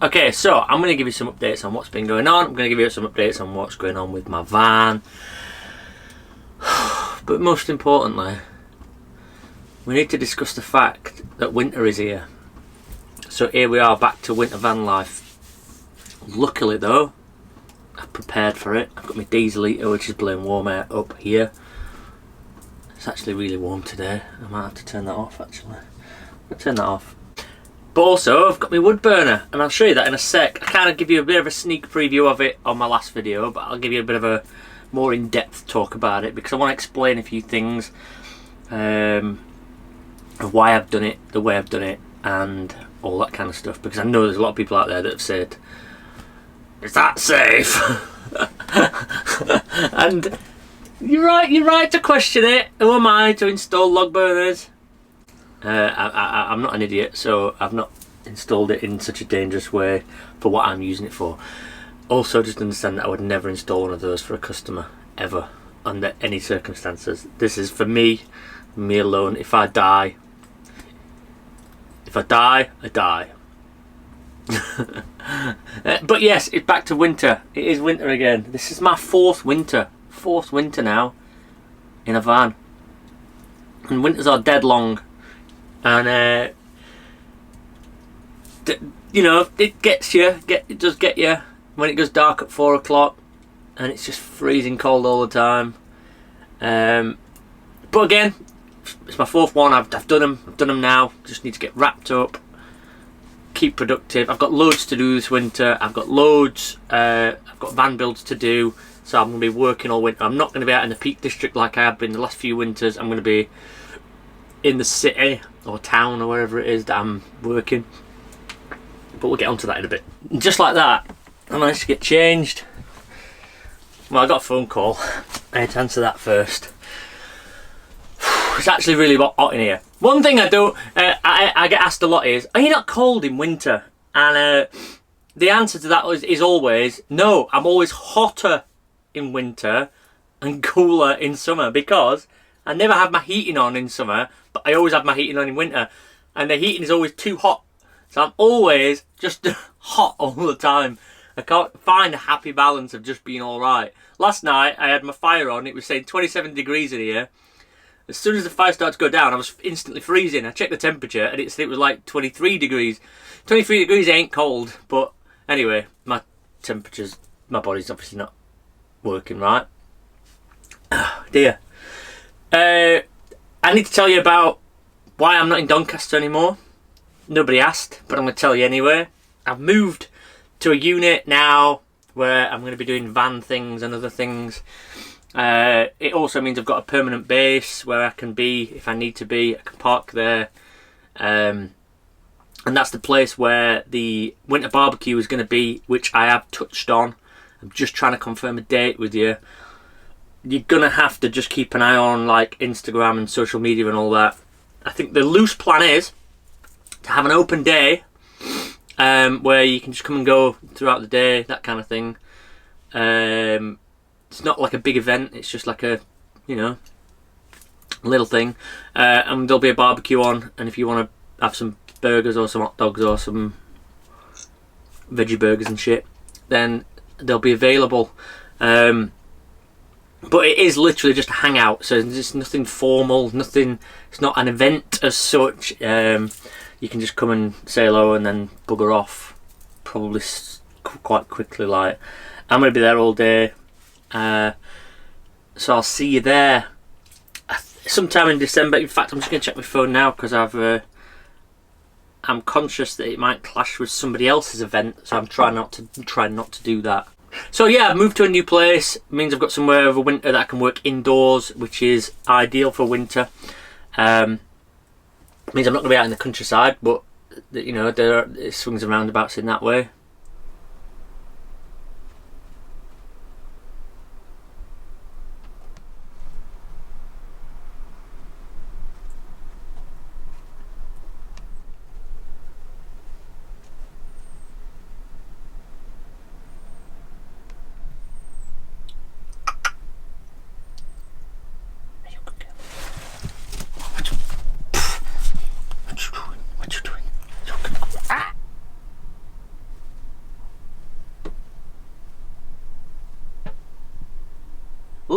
Okay, so I'm going to give you some updates on what's been going on. I'm going to give you some updates on what's going on with my van. But most importantly, we need to discuss the fact that winter is here. So here we are, back to winter van life. Luckily though, I've prepared for it. I've got my diesel heater, which is blowing warm air up here. It's actually really warm today. I might have to turn that off actually. I'll turn that off. But also, I've got my wood burner, and I'll show you that in a sec. I kind of give you a bit of a sneak preview of it on my last video, but I'll give you a bit of a more in-depth talk about it, because I want to explain a few things of why I've done it, the way I've done it, and all that kind of stuff, because I know there's a lot of people out there that have said, is that safe? And you're right to question it. Who am I to install log burners? I'm not an idiot, so I've not installed it in such a dangerous way for what I'm using it for. Also, just understand that I would never install one of those for a customer, ever, under any circumstances. This is for me alone. If I die, I die. But yes, it's back to winter. It is winter again. This is my fourth winter now in a van, and winters are dead long. And you know, it gets you. It does get you when it goes dark at 4 o'clock, and it's just freezing cold all the time. But again, it's my fourth one. I've done them now. Just need to get wrapped up, keep productive. I've got loads to do this winter. I've got loads. I've got van builds to do, so I'm going to be working all winter. I'm not going to be out in the Peak District like I have been the last few winters. I'm going to be in the city or town or wherever it is that I'm working, but we'll get onto that in a bit. Just like that, I managed to get changed. Well, I got a phone call. I had to answer that first. It's actually really hot in here. One thing I do, I get asked a lot is, are you not cold in winter? And the answer to that is always no. I'm always hotter in winter and cooler in summer, because I never have my heating on in summer, but I always have my heating on in winter, and the heating is always too hot, so I'm always just hot all the time. I can't find a happy balance of just being alright. Last night I had my fire on. It was saying 27 degrees in here. As soon as the fire started to go down, I was instantly freezing. I checked the temperature and it was like 23 degrees. 23 degrees ain't cold, but anyway, my temperature's, my body's obviously not working right. Oh dear. I need to tell you about why I'm not in Doncaster anymore. Nobody asked, but I'm going to tell you anyway. I've moved to a unit now where I'm going to be doing van things and other things. It also means I've got a permanent base where I can be if I need to be. I can park there. And that's the place where the winter barbecue is going to be, which I have touched on. I'm just trying to confirm a date with you. You're gonna have to just keep an eye on like Instagram and social media and all that. I think the loose plan is to have an open day where you can just come and go throughout the day, that kind of thing. It's not like a big event, it's just like a, you know, little thing. And there'll be a barbecue on, and if you want to have some burgers or some hot dogs or some veggie burgers and shit, then they'll be available. But it is literally just a hangout, so there's nothing formal, nothing. It's not an event as such. You can just come and say hello and then bugger off, probably quite quickly. Like, I'm gonna be there all day, so I'll see you there sometime in December. In fact, I'm just gonna check my phone now because I'm conscious that it might clash with somebody else's event, so I'm trying not to do that. So yeah, I've moved to a new place. It means I've got somewhere over winter that I can work indoors, which is ideal for winter. It means I'm not going to be out in the countryside, but you know, there are swings and roundabouts in that way.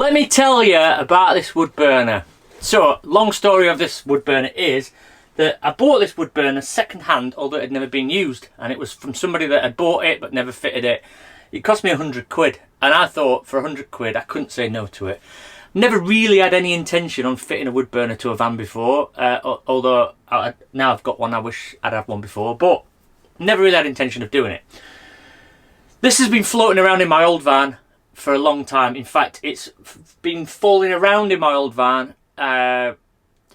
let me tell you about this wood burner. So, long story of this wood burner is that I bought this wood burner second hand, although it had never been used, and it was from somebody that had bought it but never fitted it. It cost me 100 quid, and I thought for 100 quid I couldn't say no to it. Never really had any intention on fitting a wood burner to a van before, although now I've got one, I wish I'd had one before, but never really had intention of doing it. This has been floating around in my old van for a long time. In fact, it's been falling around in my old van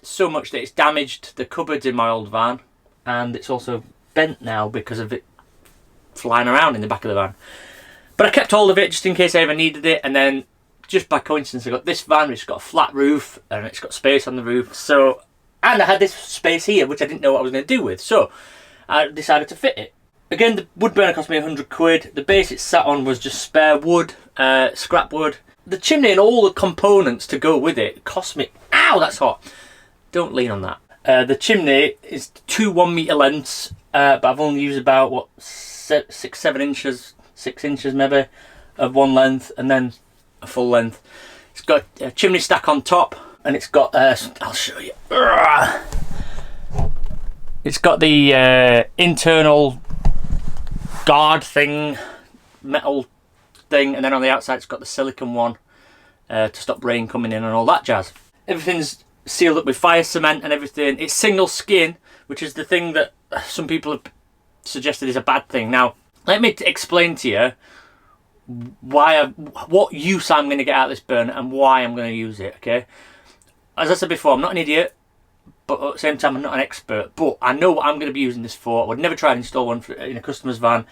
so much that it's damaged the cupboards in my old van, and it's also bent now because of it flying around in the back of the van. But I kept hold of it just in case I ever needed it, and then just by coincidence I got this van which has got a flat roof and it's got space on the roof. So, and I had this space here which I didn't know what I was going to do with, so I decided to fit it. Again, the wood burner cost me 100 quid. The base it sat on was just spare wood, scrap wood. The chimney and all the components to go with it cost me, ow, that's hot. Don't lean on that. The chimney is 2 1 metre lengths, but I've only used about, what, 6 inches maybe, of one length, and then a full length. It's got a chimney stack on top, and it's got, I'll show you. It's got the internal guard thing, metal thing, and then on the outside it's got the silicone one to stop rain coming in and all that jazz. Everything's sealed up with fire cement and everything. It's single skin, which is the thing that some people have suggested is a bad thing. Now, let me explain to you what use I'm going to get out of this burner and why I'm going to use it, okay? As I said before, I'm not an idiot, but at the same time I'm not an expert, but I know what I'm going to be using this for. I would never try and install one in a customer's van.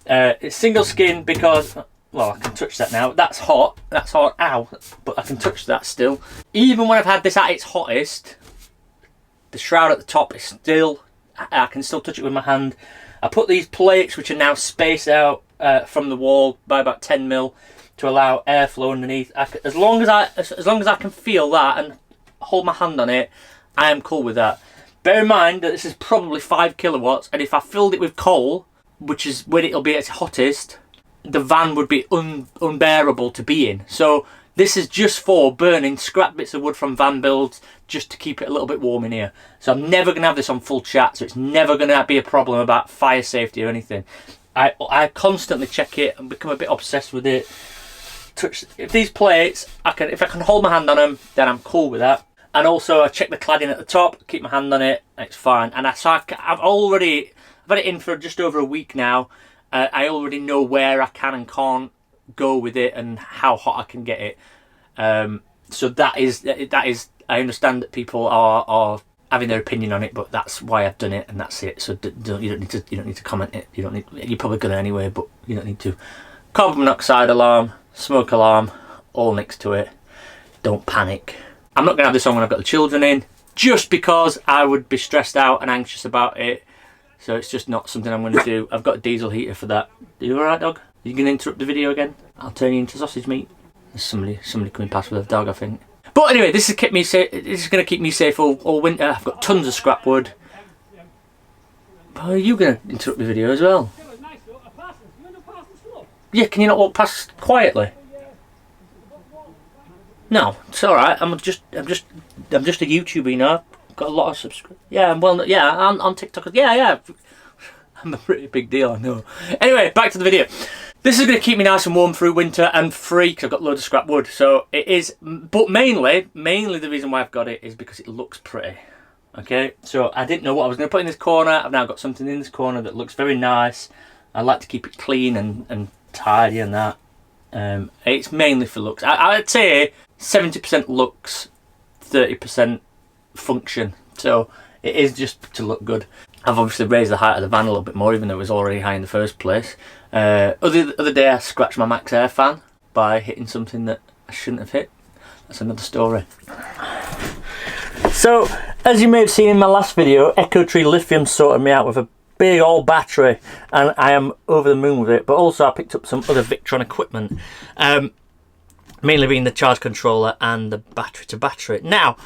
It's single skin because, well, I can touch that now. That's hot, ow, but I can touch that still. Even when I've had this at its hottest, the shroud at the top is still, I can still touch it with my hand. I put these plates, which are now spaced out from the wall by about 10 mil to allow airflow underneath. As long as I can feel that and hold my hand on it, I am cool with that. Bear in mind that this is probably 5 kilowatts, and if I filled it with coal, which is when it'll be at its hottest, the van would be unbearable to be in. So this is just for burning scrap bits of wood from van builds, just to keep it a little bit warm in here. So I'm never going to have this on full chat, so it's never going to be a problem about fire safety or anything. I constantly check it and become a bit obsessed with it. If these plates, if I can hold my hand on them, then I'm cool with that. And also I check the cladding at the top, keep my hand on it, it's fine. And I've had it in for just over a week now. I already know where I can and can't go with it and how hot I can get it. So that is. I understand that people are having their opinion on it, but that's why I've done it, and that's it. So you don't need to comment it. You're probably gonna anyway, but you don't need to. Carbon monoxide alarm, smoke alarm, all next to it. Don't panic. I'm not gonna have this on when I've got the children in, just because I would be stressed out and anxious about it. So it's just not something I'm going to do. I've got a diesel heater for that. Are you alright, dog? Are you going to interrupt the video again? I'll turn you into sausage meat. There's somebody coming past with a dog, I think. But anyway, this is going to keep me safe all winter. I've got tons of scrap wood. Are you going to interrupt the video as well? Yeah, can you not walk past quietly? No, it's alright. I'm just a YouTuber, you know. Got a lot of subscribers. Yeah, I'm on TikTok. Yeah. I'm a pretty big deal, I know. Anyway, back to the video. This is going to keep me nice and warm through winter and free because I've got loads of scrap wood. So it is, but mainly the reason why I've got it is because it looks pretty. Okay, so I didn't know what I was going to put in this corner. I've now got something in this corner that looks very nice. I like to keep it clean and tidy and that. It's mainly for looks. I'd say 70% looks, 30% function, so it is just to look good. I've obviously raised the height of the van a little bit more, even though it was already high in the first place. Other day I scratched my Max Air fan by hitting something that I shouldn't have hit. That's another story. So, as you may have seen in my last video, Echo Tree Lithium sorted me out with a big old battery, and I am over the moon with it. But also I picked up some other Victron equipment, mainly being the charge controller and the battery to battery. Now,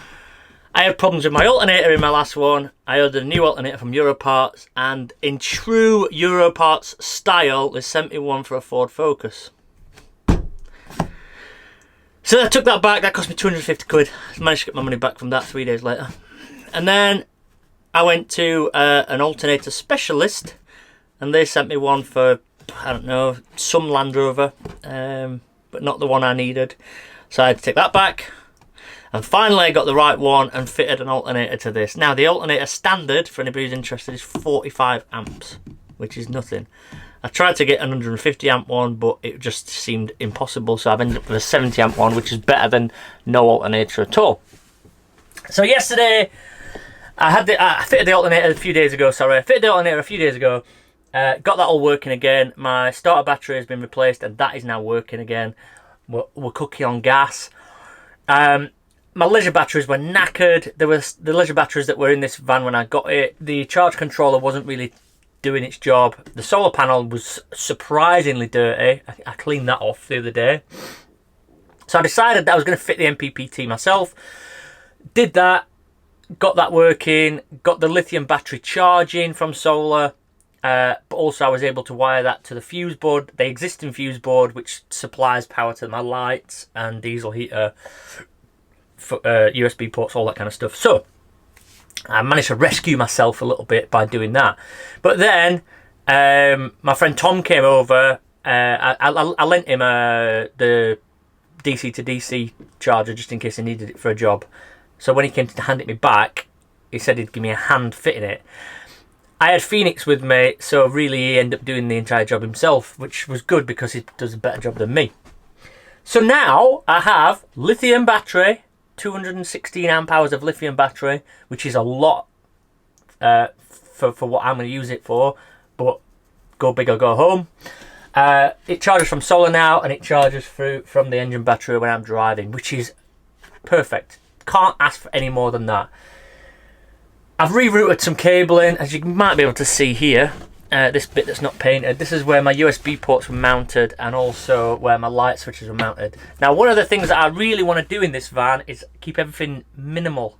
I had problems with my alternator in my last one. I ordered a new alternator from Europarts, and in true Europarts style, they sent me one for a Ford Focus. So I took that back. That cost me 250 quid. Managed to get my money back from that 3 days later. And then I went to an alternator specialist, and they sent me one for, I don't know, some Landrover, but not the one I needed. So I had to take that back. And finally I got the right one and fitted an alternator to this. Now the alternator standard, for anybody who's interested, is 45 amps, which is nothing. I tried to get an 150 amp one, but it just seemed impossible, so I've ended up with a 70 amp one, which is better than no alternator at all. So yesterday, I fitted the alternator a few days ago, got that all working again. My starter battery has been replaced, and that is now working again. We're cooking on gas. My leisure batteries were knackered. There was the leisure batteries that were in this van when I got it. The charge controller wasn't really doing its job. The solar panel was surprisingly dirty. I cleaned that off the other day. So I decided that I was going to fit the MPPT myself. Did that, got that working, got the lithium battery charging from solar, but also I was able to wire that to the fuse board, the existing fuse board, which supplies power to my lights and diesel heater, USB ports, all that kind of stuff. So I managed to rescue myself a little bit by doing that. But then my friend Tom came over. I lent him the DC to DC charger just in case he needed it for a job. So when he came to hand it me back, he said he'd give me a hand fitting it. I had Phoenix with me, so really he ended up doing the entire job himself, which was good because he does a better job than me. So now I have lithium battery, 216 amp hours of lithium battery, which is a lot for what I'm going to use it for, but go big or go home. It charges from solar now, and it charges from the engine battery when I'm driving, which is perfect. Can't ask for any more than that. I've rerouted some cabling, as you might be able to see here. This bit that's not painted, this is where my USB ports were mounted, and also where my light switches were mounted. Now, one of the things that I really want to do in this van is keep everything minimal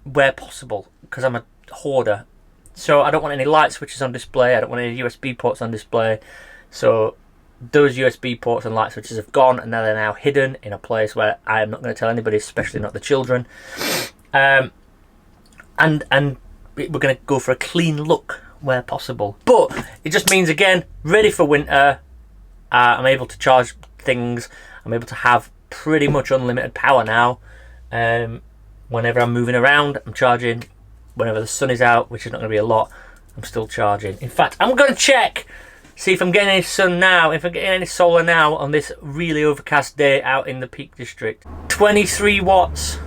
where possible, because I'm a hoarder. So I don't want any light switches on display, I don't want any USB ports on display. So those USB ports and light switches have gone, and they're now hidden in a place where I am not going to tell anybody, especially not the children. And we're going to go for a clean look where possible. But it just means, again, ready for winter. I'm able to charge things. I'm able to have pretty much unlimited power now. Whenever I'm moving around, I'm charging. Whenever the sun is out, which is not going to be a lot, I'm still charging. In fact, I'm going to check, see if I'm getting any sun now, if I'm getting any solar now on this really overcast day out in the Peak District. 23 watts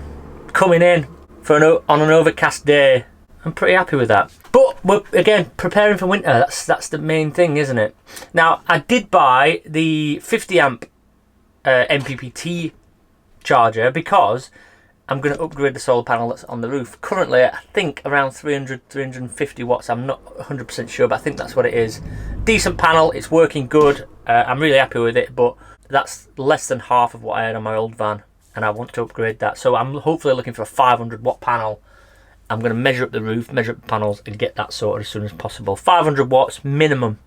coming in on an overcast day. I'm pretty happy with that. But we're, again, preparing for winter. That's the main thing, isn't it? Now, I did buy the 50 amp MPPT charger because I'm going to upgrade the solar panel that's on the roof. Currently, I think around 300, 350 watts. I'm not 100% sure, but I think that's what it is. Decent panel. It's working good. I'm really happy with it, but that's less than half of what I had on my old van, and I want to upgrade that. So I'm hopefully looking for a 500 watt panel. I'm going to measure up the roof, measure up the panels, and get that sorted as soon as possible. 500 watts minimum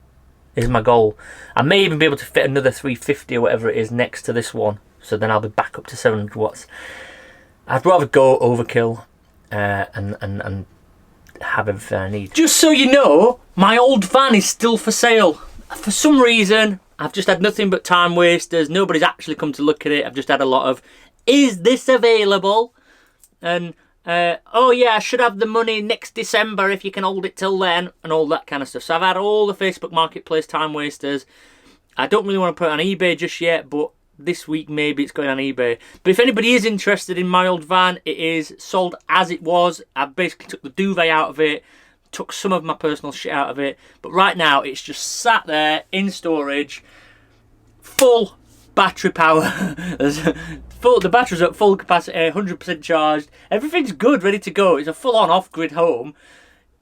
is my goal. I may even be able to fit another 350 or whatever it is next to this one, so then I'll be back up to 700 watts. I'd rather go overkill and have everything I need. Just so you know, my old van is still for sale. For some reason, I've just had nothing but time wasters. Nobody's actually come to look at it. I've just had a lot of, is this available? And oh yeah, I should have the money next December if you can hold it till then, and all that kind of stuff. So I've had all the Facebook Marketplace time wasters. I don't really want to put it on eBay just yet, but this week maybe it's going on eBay. But if anybody is interested in my old van, it is sold as it was. I basically took the duvet out of it, took some of my personal shit out of it, but right now it's just sat there in storage, full battery power. The battery's at full capacity, 100% charged. Everything's good, ready to go. It's a full-on off-grid home.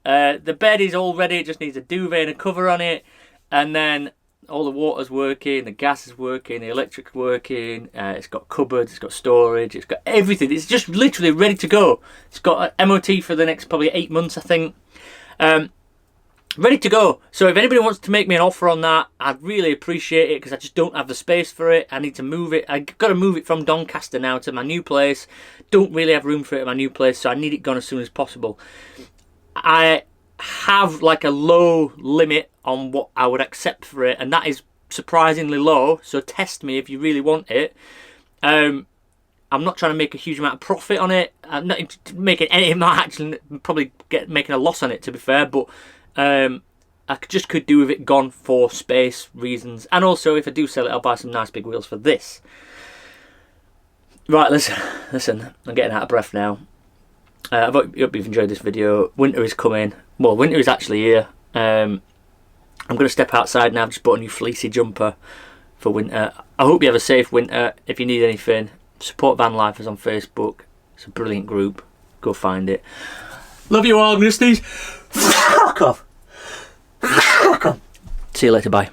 The bed is all ready. It just needs a duvet and a cover on it. And then all the water's working, the gas is working, the electric's working. It's got cupboards, it's got storage, it's got everything. It's just literally ready to go. It's got an MOT for the next probably 8 months, I think. ready to go. So if anybody wants to make me an offer on that, I'd really appreciate it, because I just don't have the space for it. I need to move it. I've got to move it from Doncaster now to my new place. Don't really have room for it at my new place, so I need it gone as soon as possible. I have like a low limit on what I would accept for it, and that is surprisingly low, so test me if you really want it. I'm not trying to make a huge amount of profit on it. I'm not making any, actually probably making a loss on it, to be fair, but I just could do with it gone for space reasons. And also, if I do sell it, I'll buy some nice big wheels for this. Right, listen, I'm getting out of breath now. I hope you've enjoyed this video. Winter is coming. Well, winter is actually here. I'm going to step outside now. I've just bought a new fleecy jumper for winter. I hope you have a safe winter. If you need anything, support Vanlifers on Facebook. It's a brilliant group. Go find it. Love you all. I'm going to sneeze. Fuck off. See you later. Bye.